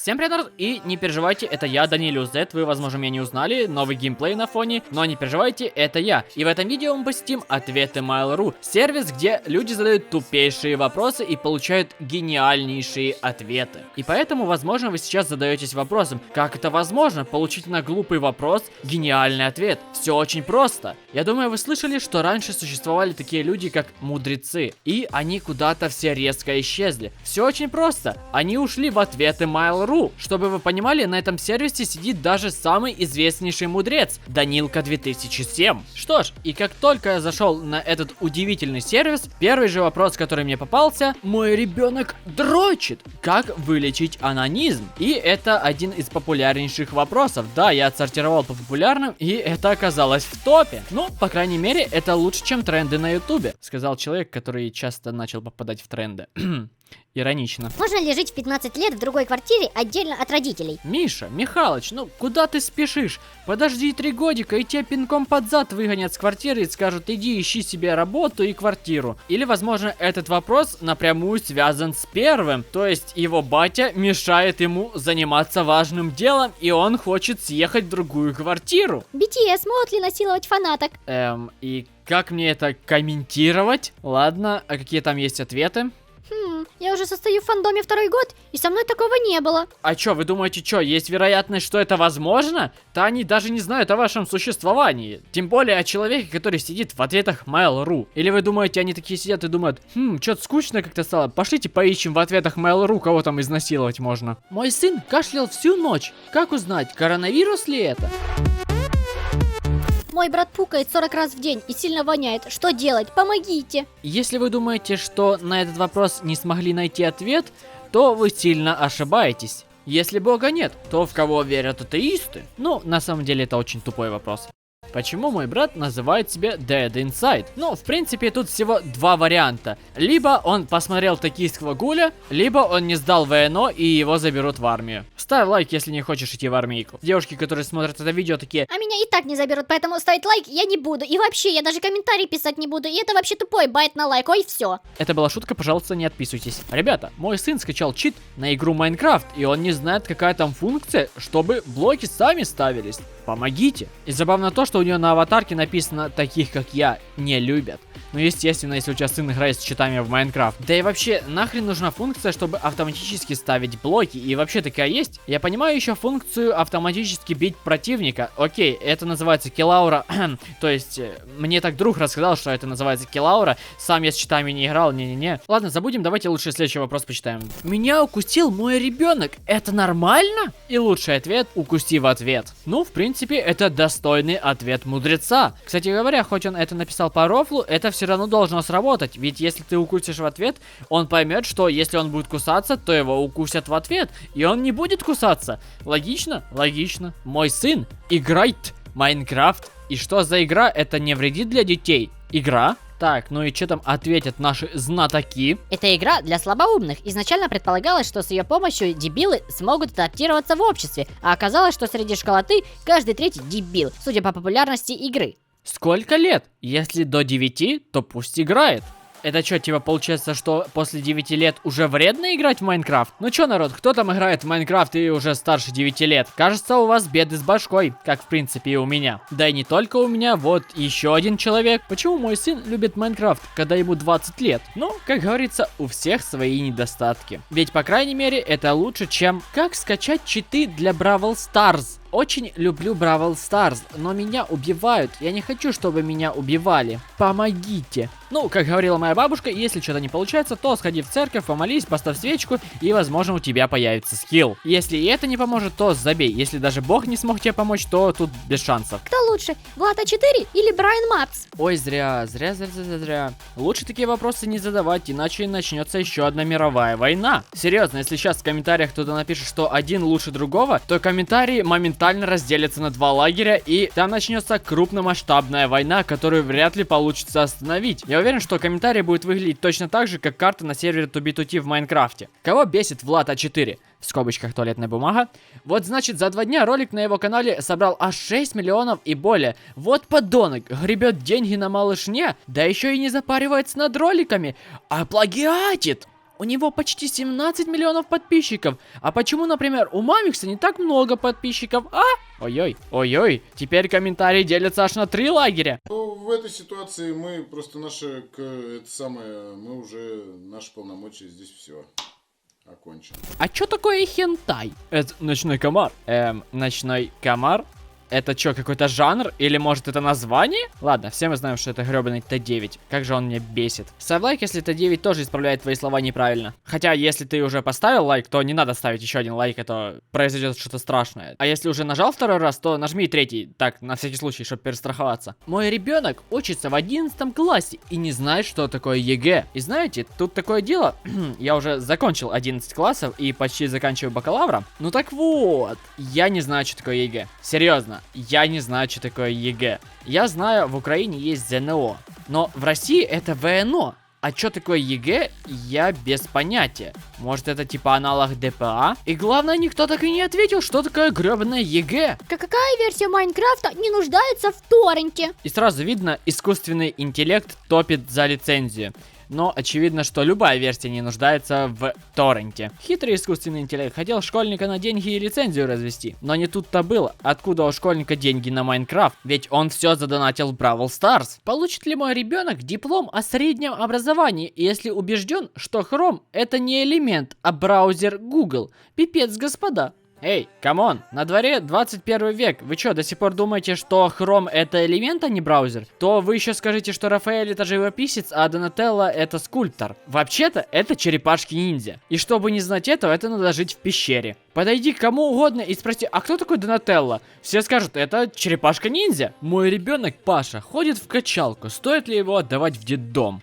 Всем привет, народ, и не переживайте, это я, Данилиус Z, вы, возможно, меня не узнали, новый геймплей на фоне, но не переживайте, это я. И в этом видео мы посетим ответы Mail.ru, сервис, где люди задают тупейшие вопросы и получают гениальнейшие ответы. И поэтому, возможно, вы сейчас задаетесь вопросом, как это возможно, получить на глупый вопрос гениальный ответ? Все очень просто. Я думаю, вы слышали, что раньше существовали такие люди, как мудрецы, и они куда-то все резко исчезли. Все очень просто, они ушли в ответы Mail.ru. Чтобы вы понимали, на этом сервисе сидит даже самый известнейший мудрец, Данилка 2007. Что ж, и как только я зашел на этот удивительный сервис, первый же вопрос, который мне попался: мой ребенок дрочит. Как вылечить анонизм? И это один из популярнейших вопросов. Да, я отсортировал по популярным, и это оказалось в топе. Ну, по крайней мере, это лучше, чем тренды на ютубе, сказал человек, который часто начал попадать в тренды. Иронично. Можно ли жить в 15 лет в другой квартире отдельно от родителей? Миша, Михалыч, ну куда ты спешишь? Подожди 3 годика, и тебя пинком под зад выгонят с квартиры и скажут: иди ищи себе работу и квартиру. Или, возможно, этот вопрос напрямую связан с первым. То есть его батя мешает ему заниматься важным делом, и он хочет съехать в другую квартиру. BTS могут ли насиловать фанаток? И как мне это комментировать? Ладно, а какие там есть ответы? Я уже состою в фандоме 2-й год, и со мной такого не было. А чё, вы думаете, чё, есть вероятность, что это возможно? Да они даже не знают о вашем существовании. Тем более о человеке, который сидит в ответах Mail.ru. Или вы думаете, они такие сидят и думают: чё-то скучно как-то стало, пошлите поищем в ответах Mail.ru, кого там изнасиловать можно. Мой сын кашлял всю ночь. Как узнать, коронавирус ли это? Мой брат пукает 40 раз в день и сильно воняет. Что делать? Помогите. Если вы думаете, что на этот вопрос не смогли найти ответ, то вы сильно ошибаетесь. Если Бога нет, то в кого верят атеисты? Ну, на самом деле это очень тупой вопрос. Почему мой брат называет себя Dead Inside? Ну, в принципе, тут всего 2 варианта. Либо он посмотрел «Токийского гуля», либо он не сдал ВНО и его заберут в армию. Ставь лайк, если не хочешь идти в армейку. Девушки, которые смотрят это видео, такие: а меня и так не заберут, поэтому ставить лайк я не буду. И вообще, я даже комментарий писать не буду. И это вообще тупой байт на лайк, ой, все. Это была шутка, пожалуйста, не отписывайтесь. Ребята, мой сын скачал чит на игру Майнкрафт, и он не знает, какая там функция, чтобы блоки сами ставились. Помогите. И забавно то, что у нее на аватарке написано: таких как я не любят. Ну, естественно, если у тебя сын играет с читами в Майнкрафт. Да и вообще, нахрен нужна функция, чтобы автоматически ставить блоки? И вообще такая есть? Я понимаю еще функцию автоматически бить противника. Окей, это называется киллаура. То есть, мне так друг рассказал, что это называется киллаура. Сам я с читами не играл, не-не-не. Ладно, забудем, давайте лучше следующий вопрос почитаем. Меня укусил мой ребенок. Это нормально? И лучший ответ: укуси в ответ. Ну, в принципе, это достойный ответ мудреца. Кстати говоря, хоть он это написал по рофлу, это все равно должно сработать. Ведь если ты укусишь в ответ, он поймет, что если он будет кусаться, то его укусят в ответ. И он не будет кусаться. Логично? Логично. Мой сын играет Майнкрафт. И что за игра? Это не вредит для детей? Игра? Так, ну и что там ответят наши знатоки? Это игра для слабоумных. Изначально предполагалось, что с ее помощью дебилы смогут адаптироваться в обществе. А оказалось, что среди школоты каждый 3-й дебил, судя по популярности игры. Сколько лет? Если до 9, то пусть играет. Это что, типа получается, что после 9 лет уже вредно играть в Майнкрафт? Ну чё, народ, кто там играет в Майнкрафт и уже старше 9 лет? Кажется, у вас беды с башкой, как в принципе и у меня. Да и не только у меня, вот еще один человек. Почему мой сын любит Майнкрафт, когда ему 20 лет? Ну, как говорится, у всех свои недостатки. Ведь, по крайней мере, это лучше, чем как скачать читы для Бравл Старс. Очень люблю Бравл Старс, но меня убивают. Я не хочу, чтобы меня убивали. Помогите. Ну, как говорила моя бабушка, если что-то не получается, то сходи в церковь, помолись, поставь свечку, и, возможно, у тебя появится скилл. Если и это не поможет, то забей. Если даже Бог не смог тебе помочь, то тут без шансов. Кто лучше, Влад А4 или Брайан Мапс? Ой, зря. Лучше такие вопросы не задавать, иначе начнется еще одна мировая война. Серьезно, если сейчас в комментариях кто-то напишет, что один лучше другого, то комментарии моментально разделятся на 2 лагеря, и там начнется крупномасштабная война, которую вряд ли получится остановить. Я уверен, что комментарий будет выглядеть точно так же, как карта на сервере ToBe2T в Майнкрафте. Кого бесит Влад А4? В скобочках туалетная бумага. Вот значит, за 2 дня ролик на его канале собрал аж 6 миллионов и более. Вот подонок, гребет деньги на малышне, да еще и не запаривается над роликами, а плагиатит. У него почти 17 миллионов подписчиков. А почему, например, у Мамикса не так много подписчиков, а? Ой-ой, ой-ой, теперь комментарии делятся аж на 3 лагеря. Ну, в этой ситуации мы просто мы уже наши полномочия здесь все окончены. А чё такое хентай? Это ночной комар. Ночной комар? Это что, какой-то жанр? Или может это название? Ладно, все мы знаем, что это гребаный Т9. Как же он меня бесит. Ставь лайк, если Т9 тоже исправляет твои слова неправильно. Хотя, если ты уже поставил лайк, то не надо ставить еще один лайк, это произойдет что-то страшное. А если уже нажал второй раз, то нажми третий. Так, на всякий случай, чтобы перестраховаться. Мой ребенок учится в 11 классе и не знает, что такое ЕГЭ. И знаете, тут такое дело. Я уже закончил 11 классов и почти заканчиваю бакалавром. Ну так вот, я не знаю, что такое ЕГЭ. Серьезно. Я не знаю, что такое ЕГЭ. Я знаю, в Украине есть ЗНО, но в России это ВНО. А что такое ЕГЭ, я без понятия. Может, это типа аналог ДПА? И главное, никто так и не ответил, что такое гребаное ЕГЭ. Какая версия Майнкрафта не нуждается в торренте? И сразу видно, искусственный интеллект топит за лицензию. Но очевидно, что любая версия не нуждается в торренте. Хитрый искусственный интеллект хотел школьника на деньги и лицензию развести. Но не тут-то было. Откуда у школьника деньги на Майнкрафт? Ведь он все задонатил в Бравл Старс. Получит ли мой ребенок диплом о среднем образовании, если убежден, что Chrome это не элемент, а браузер Google? Пипец, господа. Эй, камон, на дворе 21 век. Вы что, до сих пор думаете, что Chrome это элемент, а не браузер? То вы еще скажите, что Рафаэль это живописец, а Донателло это скульптор. Вообще-то это черепашки-ниндзя. И чтобы не знать этого, это надо жить в пещере. Подойди к кому угодно и спроси, а кто такой Донателло? Все скажут, это черепашка-ниндзя. Мой ребенок Паша ходит в качалку, стоит ли его отдавать в детдом?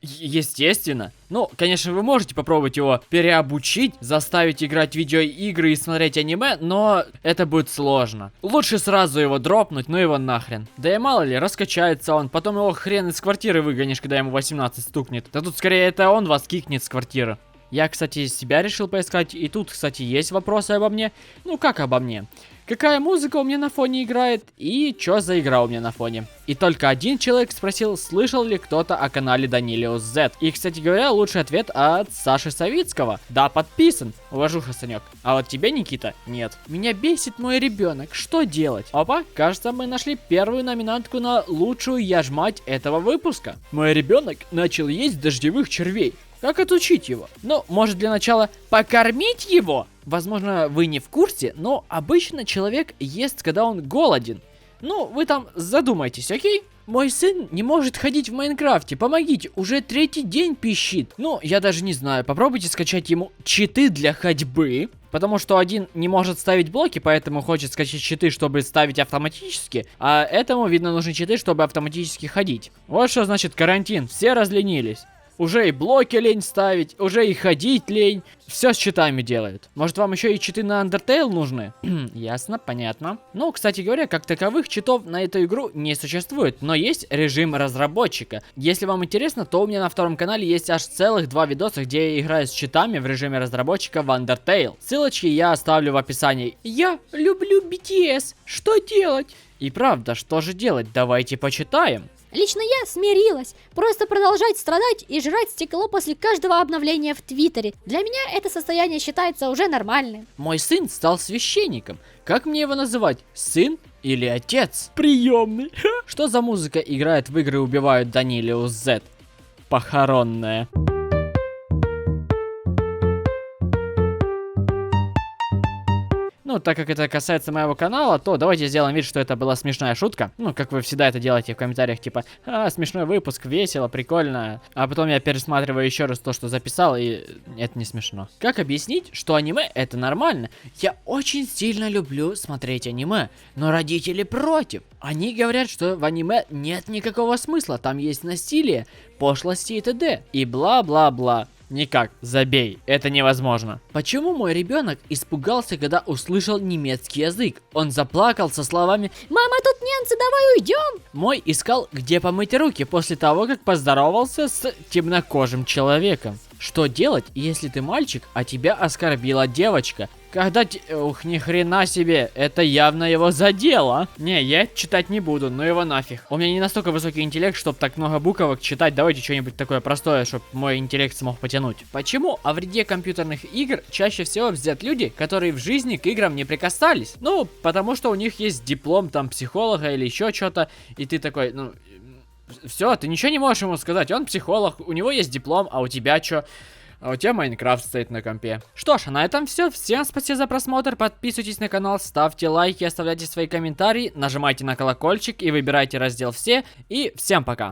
Естественно. Ну, конечно, вы можете попробовать его переобучить, заставить играть в видеоигры и смотреть аниме, но это будет сложно. Лучше сразу его дропнуть, ну его нахрен. Да и мало ли, раскачается он, потом его хрен из квартиры выгонишь, когда ему 18 стукнет. Да тут скорее это он вас кикнет с квартиры. Я, кстати, себя решил поискать, и тут, кстати, есть вопросы обо мне. Ну, как обо мне? Какая музыка у меня на фоне играет и что за игра у меня на фоне. И только один человек спросил, слышал ли кто-то о канале Данилиус Z. И, кстати говоря, лучший ответ от Саши Савицкого. Да, подписан. Уважуха, Санек. А вот тебе, Никита, нет. Меня бесит мой ребенок. Что делать? Опа, кажется, мы нашли первую номинантку на лучшую яжмать этого выпуска. Мой ребенок начал есть дождевых червей. Как отучить его? Ну, может для начала покормить его? Возможно, вы не в курсе, но обычно человек ест, когда он голоден. Ну, вы там задумайтесь, окей? Мой сын не может ходить в Майнкрафте, помогите, уже 3-й день пищит. Ну, я даже не знаю, попробуйте скачать ему читы для ходьбы. Потому что один не может ставить блоки, поэтому хочет скачать читы, чтобы ставить автоматически. А этому, видно, нужны читы, чтобы автоматически ходить. Вот что значит карантин, все разленились. Уже и блоки лень ставить, уже и ходить лень. Все с читами делают. Может, вам еще и читы на Undertale нужны? Ясно, понятно. Ну, кстати говоря, как таковых читов на эту игру не существует, но есть режим разработчика. Если вам интересно, то у меня на втором канале есть аж целых 2 видоса, где я играю с читами в режиме разработчика в Undertale. Ссылочки я оставлю в описании. Я люблю BTS. Что делать? И правда, что же делать? Давайте почитаем. Лично я смирилась. Просто продолжать страдать и жрать стекло после каждого обновления в Твиттере. Для меня это состояние считается уже нормальным. Мой сын стал священником. Как мне его называть? Сын или отец? Приемный. Что за музыка играет в игры «Убивают Данилиус Z»? Похоронная. Ну, так как это касается моего канала, то давайте сделаем вид, что это была смешная шутка. Ну, как вы всегда это делаете в комментариях, типа, смешной выпуск, весело, прикольно. А потом я пересматриваю еще раз то, что записал, и это не смешно. Как объяснить, что аниме это нормально? Я очень сильно люблю смотреть аниме, но родители против. Они говорят, что в аниме нет никакого смысла, там есть насилие, пошлости и т.д. И бла-бла-бла. Никак, забей, это невозможно. Почему мой ребенок испугался, когда услышал немецкий язык? Он заплакал со словами «Мама, тут немцы, давай уйдем!» Мой искал, где помыть руки после того, как поздоровался с темнокожим человеком. Что делать, если ты мальчик, а тебя оскорбила девочка? Ух, ни хрена себе, это явно его задело. Не, я читать не буду, но его нафиг. У меня не настолько высокий интеллект, чтобы так много буквок читать. Давайте что-нибудь такое простое, чтобы мой интеллект смог потянуть. Почему о вреде компьютерных игр чаще всего бздят люди, которые в жизни к играм не прикасались? Ну, потому что у них есть диплом там психолога или еще что-то, и ты такой, ну... Все, ты ничего не можешь ему сказать, он психолог, у него есть диплом, а у тебя что? А у тебя Майнкрафт стоит на компе. Что ж, а на этом все. Всем спасибо за просмотр, подписывайтесь на канал, ставьте лайки, оставляйте свои комментарии, нажимайте на колокольчик и выбирайте раздел «Все». И всем пока!